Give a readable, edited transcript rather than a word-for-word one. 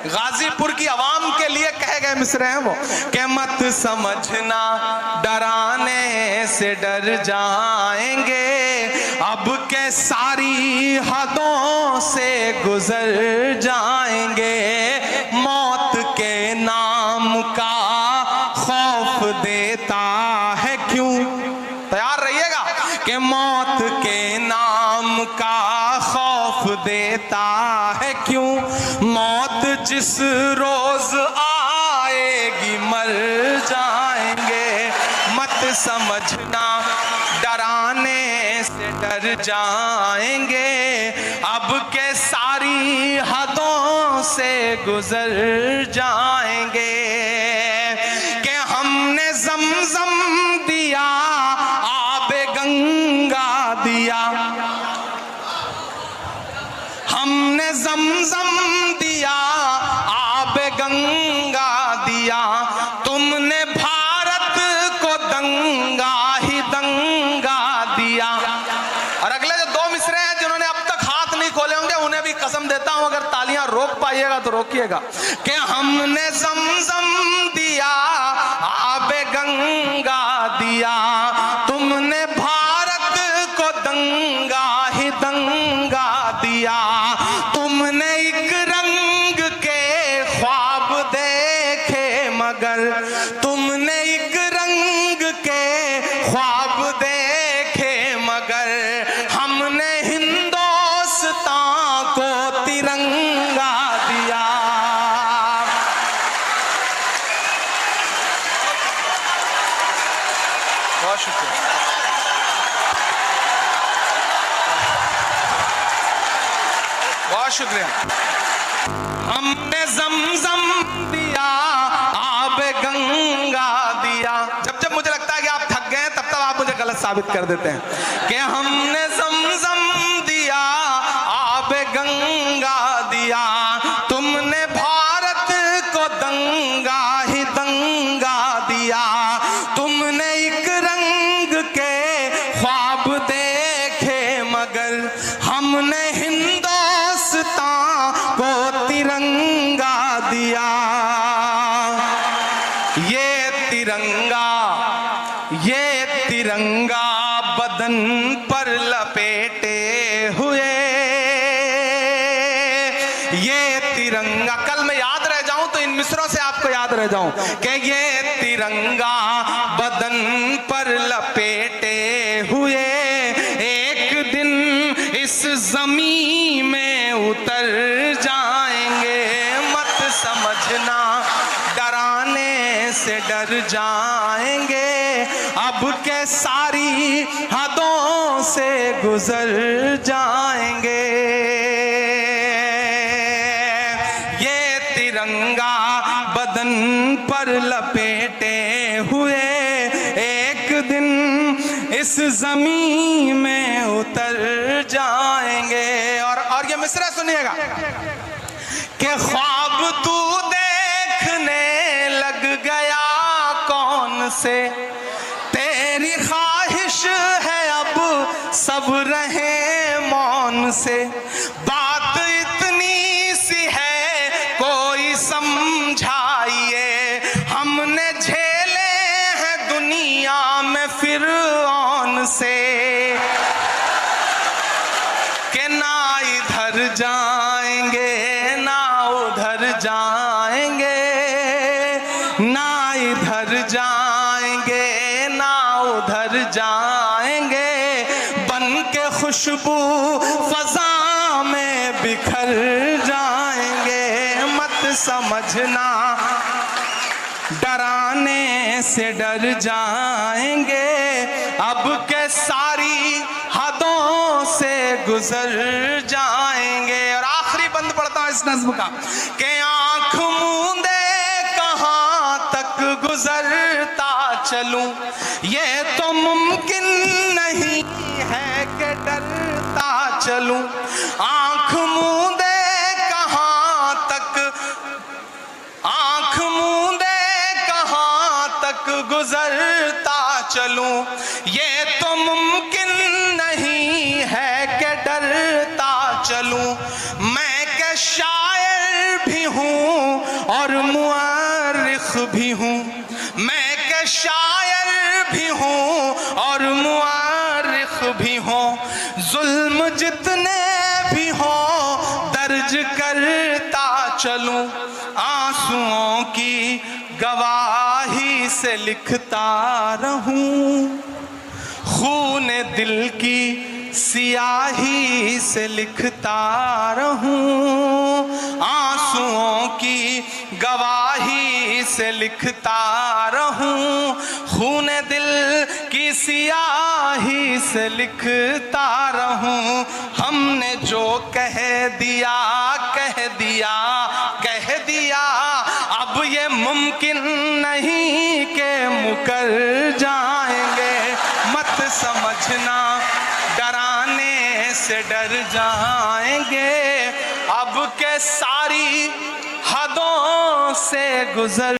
गाजीपुर की आवाम के लिए कहे गए मिसरे हैं वो, कि मत समझना डराने से डर जाएंगे, अब के सारी हदों से गुजर जाएंगे, मौत के नाम का खौफ देता है क्यों। तैयार रहिएगा कि मौत के नाम का खौफ देता है क्यों, मौत जिस रोज आएगी मर जाएंगे, मत समझना डराने से डर जाएंगे, अब के सारी हदों से गुजर जाएंगे, कि हमने ज़मज़म दिया आबे गंगा दिया, हमने ज़मज़म दिया आबे गंगा दिया, तुमने भारत को दंगा ही दंगा दिया। और अगले जो दो मिसरे हैं जिन्होंने अब तक हाथ नहीं खोले होंगे, उन्हें भी कसम देता हूं अगर तालियां रोक पाइएगा तो रोकिएगा, कि हमने ज़मज़म दिया आबे गंगा दिया, तुमने भारत को दंगा ही दंगा दिया, तुमने एक रंग के ख्वाब देखे मगर, तुमने एक रंग के ख्वाब देखे मगर, हमने हिंदुस्तान को तिरंगा दिया। बहुत शुक्रिया। बहुत शुक्रिया। हमने ज़मज़म दिया आबे गंगा दिया। जब जब मुझे लगता है कि आप थक गए हैं तब तब आप मुझे गलत साबित कर देते हैं कि हमने ज़मज़म दिया आबे गंगा दिया, तुमने भारत को दंगा ही दंगा दिया, तुमने एक रंग के ख्वाब देखे मगर, हमने हिंदुस्तान को तिरंगा दिया। ये तिरंगा बदन पर लपेटे हुए, ये तिरंगा, कल मैं याद रह जाऊं तो इन मिसरों से आपको याद रह जाऊं कि ये तिरंगा बदन पर लपेटे हुए, एक दिन इस जमीन में उतर जाएंगे, मत समझना डराने से डर जाएंगे, अब के सारी हदों से गुजर जाएंगे। ये तिरंगा बदन पर लपेटे हुए, एक दिन इस जमीन में उतर जाएंगे। और ये मिसरा सुनिएगा कि ख्वाब तू देखने लग गया कौन से, तेरी ख्वाहिश है अब सब रहे मौन से, बात इतनी सी है कोई समझाइए, हमने झेले हैं दुनिया में फिरौन से, कि ना इधर जाएंगे ना उधर जाएंगे, ना इधर जाएंगे ना उधर जाएंगे, बन के खुशबू फजा में बिखर जाएंगे, मत समझना डराने से डर जाएंगे, अब के सारी हदों से गुजर जाएंगे। और आखिरी बंद पड़ता है इस नज्म का कि आंख मूंदे कहां तक गुजरता चलूं, ये तो मुमकिन नहीं है कि डरता चलूं, आंख मूंदे कहां तक, आंख मूंदे कहां तक गुजरता चलूं, ये तो मुमकिन नहीं है कि डरता चलूं, मैं के शायर भी हूँ और मुअर्रिख भी हूँ, मैं के शायर भी हूँ और मुअर्रिख भी हूँ। जुल्म जितने भी हो दर्ज करता चलूं, आंसुओं की गवाही से लिखता रहूं, खून दिल की सियाही से लिखता रहूं, आंसुओं की गवाही से लिखता रहूं, खून दिल की सियाही से लिखता रहूं। हमने जो कह दिया कह दिया कह दिया, अब ये मुमकिन नहीं के मुकर जाएंगे। मत समझना डराने से डर जाएंगे, अब के सारी हदों से गुजर